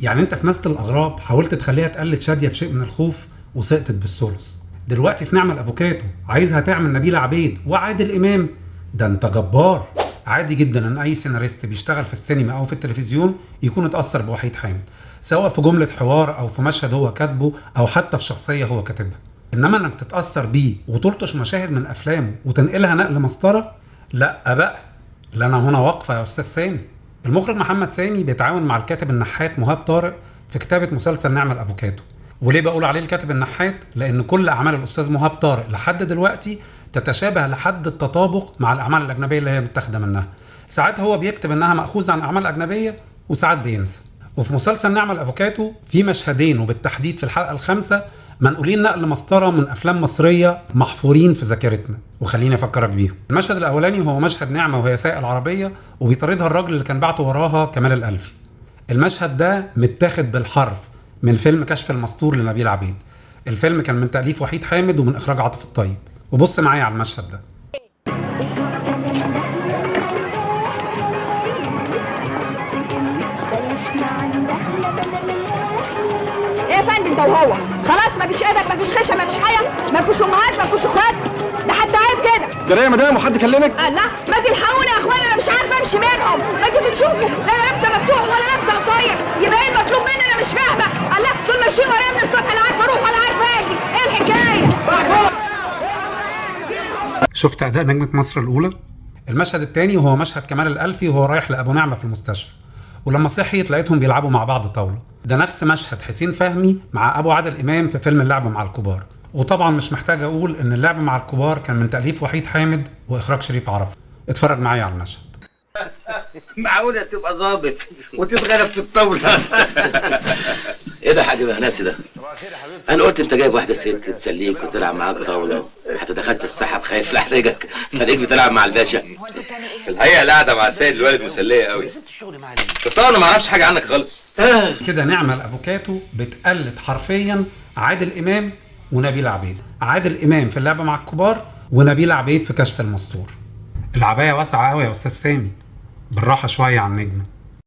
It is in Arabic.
يعني انت في نسل الاغراب حاولت تخليها تقلد شاديه في شيء من الخوف وسقطت بالثلث. دلوقتي في نعمة افوكاتو عايزها تعمل نبيلة عبيد وعادل امام. ده انت جبار. عادي جدا ان اي سيناريست بيشتغل في السينما او في التلفزيون يكون اتأثر بوحيد حامد، سواء في جملة حوار او في مشهد هو كاتبه او حتى في شخصية هو كاتبها. انما انك تتأثر بيه وتلطش مشاهد من افلامه وتنقلها نقل مسطرة، لا بقى. لنا هنا وقفة يا استاذ سامي. المخرج محمد سامي بيتعاون مع الكاتب النحات مهاب طارق في كتابة مسلسل نعمة الافوكاتو. وليه بقول عليه الكاتب النحات؟ لان كل اعمال الاستاذ مهاب طارق لحد دلوقتي تتشابه لحد التطابق مع الاعمال الاجنبيه اللي هي متاخده منها. ساعات هو بيكتب انها ماخوذه عن اعمال اجنبيه وساعات بينسى. وفي مسلسل نعمة الافوكاتو في مشهدين وبالتحديد في الحلقه الخامسه منقولين نقل مسطره من افلام مصريه محفورين في ذاكرتنا، وخليني افكرك بيهم. المشهد الاولاني هو مشهد نعمه وهي سايقه العربيه وبيطاردها الراجل اللي كان بعته وراها كمال الالفي. المشهد ده متاخد بالحرف من فيلم كشف المستور لنبيل عبيد. الفيلم كان من تأليف وحيد حامد ومن إخراج عاطف الطيب. وبص معايا على المشهد ده. ايه يا فندم انت وهو؟ خلاص مفيش ايدك، مفيش خشة، مفيش حاجة، مفيش امهات، مفيش اخوات، ده حتى عيب كده. جرى يا مدام وحد كلمك؟ الله، ما تلحقوني يا اخوان، انا مش عارفه امشي منهم، ما تيجوا تشوفوا، لا انا لابسه مفتوح ولا لابسه قصير، يبقى ايه المطلوب مني؟ انا مش فاهمه. الله، دول ماشيين ورايا من الصبح، لا عارفه اروح ولا عارفه اجي، ايه الحكايه؟ شفت اداء نجمة مصر الاولى؟ المشهد الثاني وهو مشهد كمال الالفي وهو رايح لابو نعمة في المستشفى، ولما صحيت لقيتهم بيلعبوا مع بعض طاوله. ده نفس مشهد حسين فهمي مع ابو عادل امام في فيلم اللعب مع الكبار. وطبعا مش محتاج اقول ان اللعب مع الكبار كان من تأليف وحيد حامد واخراج شريف عرفة. اتفرج معايا على المشهد. معقولة تبقى ظابط وتتغلب في الطاولة؟ ايه ده حاج مهناسي ده؟ انا قلت انت جايب واحدة ست تسليك وتلعب معاك طاولة، حتى دخلت السحب خايف لاحرجك، خليك بتلعب مع الباشا. في الحقيقة القعدة مع السيد الوالد مسلية قوي، بس انا ما اعرفش حاجة عنك خالص. كده نعمة الافوكاتو بتقلد حرفيا عادل امام ونبيل عبيد. عادل امام في اللعبة مع الكبار ونبيل عبيد في كشف المستور. العباية واسعة قوي يا استاذ سامي، بالراحة شوية على النجمة.